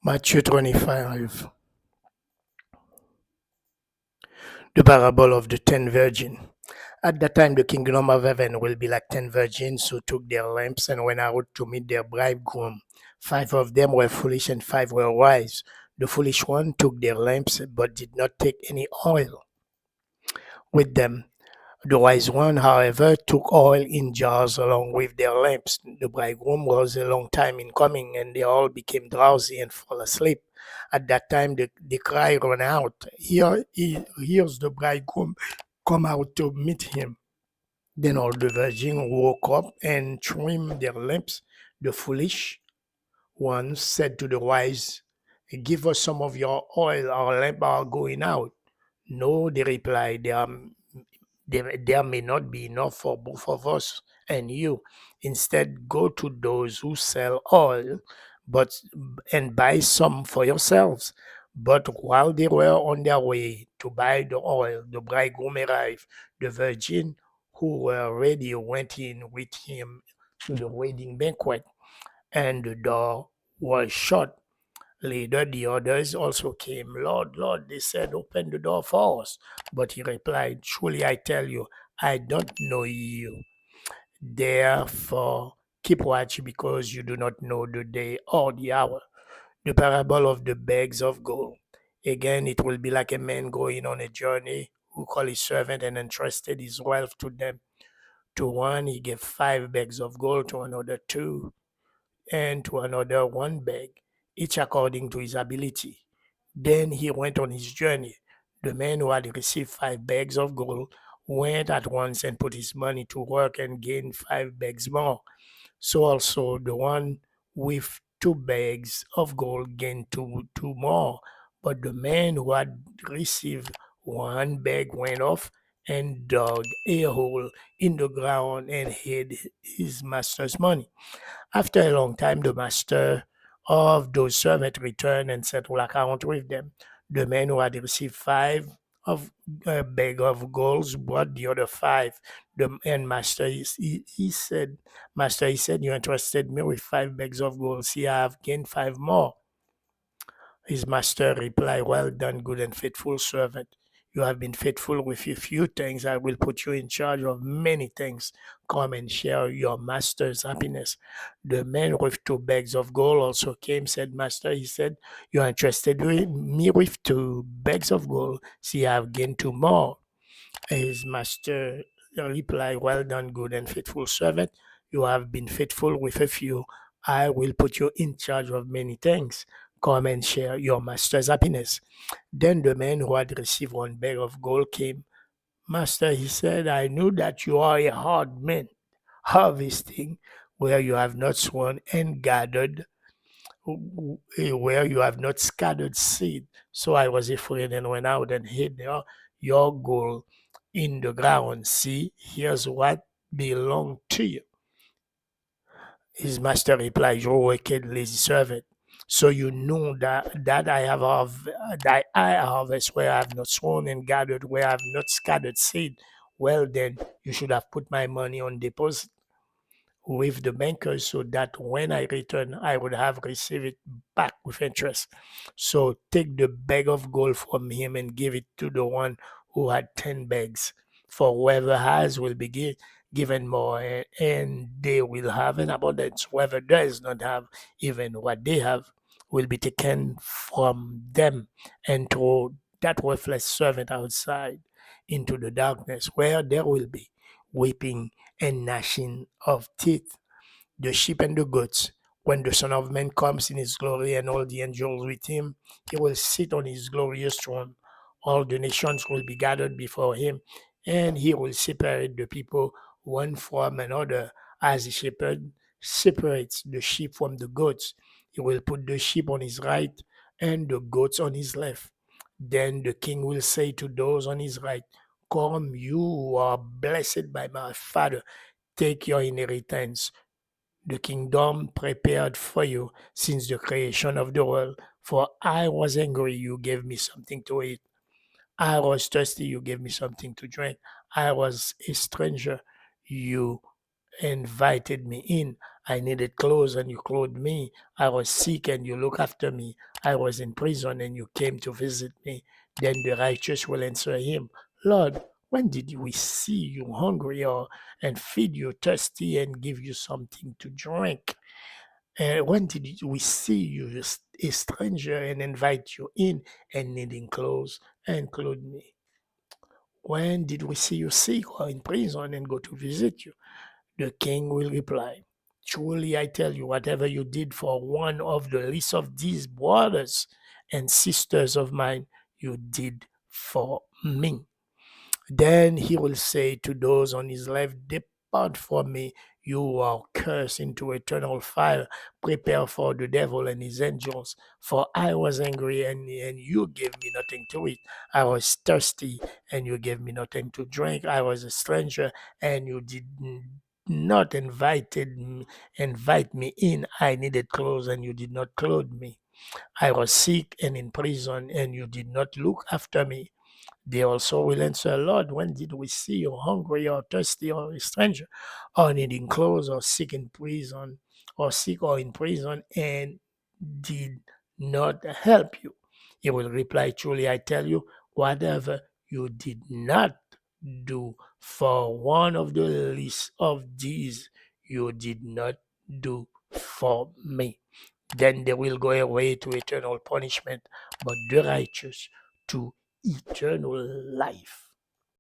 Matthew 25. The parable of the 10 virgins. At that time, the kingdom of heaven will be like 10 virgins who took their lamps and went out to meet their bridegroom. 5 of them were foolish and 5 were wise. The foolish one took their lamps but did not take any oil with them. The wise one, however, took oil in jars along with their lamps. The bridegroom was a long time in coming, and they all became drowsy and fell asleep. At that time, the cry ran out, here's the bridegroom, come out to meet him. Then all the virgins woke up and trimmed their lamps. The foolish ones said to the wise, give us some of your oil, our lamps are going out. No, they replied, there may not be enough for both of us and you. Instead, go to those who sell oil, but and buy some for yourselves. But while they were on their way to buy the oil, the bridegroom arrived. The virgin who were ready went in with him to the wedding banquet, and the door was shut. Later, the others also came. Lord, Lord, they said, open the door for us. But he replied, truly I tell you, I don't know you. Therefore, keep watch because you do not know the day or the hour. The parable of the bags of gold. Again, it will be like a man going on a journey who called his servant and entrusted his wealth to them. To one, he gave 5 bags of gold, to another, 2, and to another 1 bag, each according to his ability. Then he went on his journey. The man who had received 5 bags of gold went at once and put his money to work and gained 5 bags more. So also the one with 2 bags of gold gained two more. But the man who had received 1 bag went off and dug a hole in the ground and hid his master's money. After a long time, the master of those servants returned and settled account with them. The man who had received 5 bag of golds brought the other 5. And master, he said, Master, he said, you entrusted me with 5 bags of gold. See, I have gained 5 more. His master replied, well done, good and faithful servant. You have been faithful with a few things. I will put you in charge of many things. Come and share your master's happiness. The man with 2 bags of gold also came, said, Master, he said, you are entrusted with me with 2 bags of gold. See, I have gained 2 more. His master replied, well done, good and faithful servant. You have been faithful with a few. I will put you in charge of many things. Come and share your master's happiness. Then the man who had received 1 bag of gold came. Master, he said, I knew that you are a hard man, harvesting where you have not sown and gathered where you have not scattered seed. So I was afraid and went out and hid your gold in the ground. See, here's what belonged to you. His master replied, you wicked, lazy servant. So you know that I harvest where I have not sown and gathered where I have not scattered seed. Well, then you should have put my money on deposit with the bankers so that when I return, I would have received it back with interest. So take the bag of gold from him and give it to the one who had 10 bags. For whoever has will be given more, and they will have an abundance. Whoever does not have even what they have will be taken from them and throw that worthless servant outside into the darkness where there will be weeping and gnashing of teeth. The sheep and the goats. When the Son of Man comes in his glory and all the angels with him, he will sit on his glorious throne. All the nations will be gathered before him, and he will separate the people one from another as a shepherd separates the sheep from the goats. He will put the sheep on his right and the goats on his left. Then the king will say to those on his right, come, you who are blessed by my Father, take your inheritance, the kingdom prepared for you since the creation of the world. For I was angry, you gave me something to eat. I was thirsty, you gave me something to drink. I was a stranger, you invited me in. I needed clothes and you clothed me. I was sick and you looked after me. I was in prison and you came to visit me. Then the righteous will answer him, Lord, when did we see you hungry or and feed you thirsty and give you something to drink? When did we see you a stranger and invite you in and needing clothes and clothe me? When did we see you sick or in prison and go to visit you? The king will reply, Truly I tell you, whatever you did for one of the least of these brothers and sisters of mine, you did for me. Then he will say to those on his left, Depart from me, you are cursed into eternal fire, prepare for the devil and his angels. For I was angry and you gave me nothing to eat. I was thirsty and you gave me nothing to drink. I was a stranger and you did not invite me in. I needed clothes and you did not clothe me. I was sick and in prison and you did not look after me. They also will answer, Lord, when did we see you hungry or thirsty or a stranger or needing clothes or sick in prison or sick or in prison and did not help you? He will reply, Truly I tell you, whatever you did not do for one of the least of these, you did not do for me. Then they will go away to eternal punishment, but the righteous to eternal life.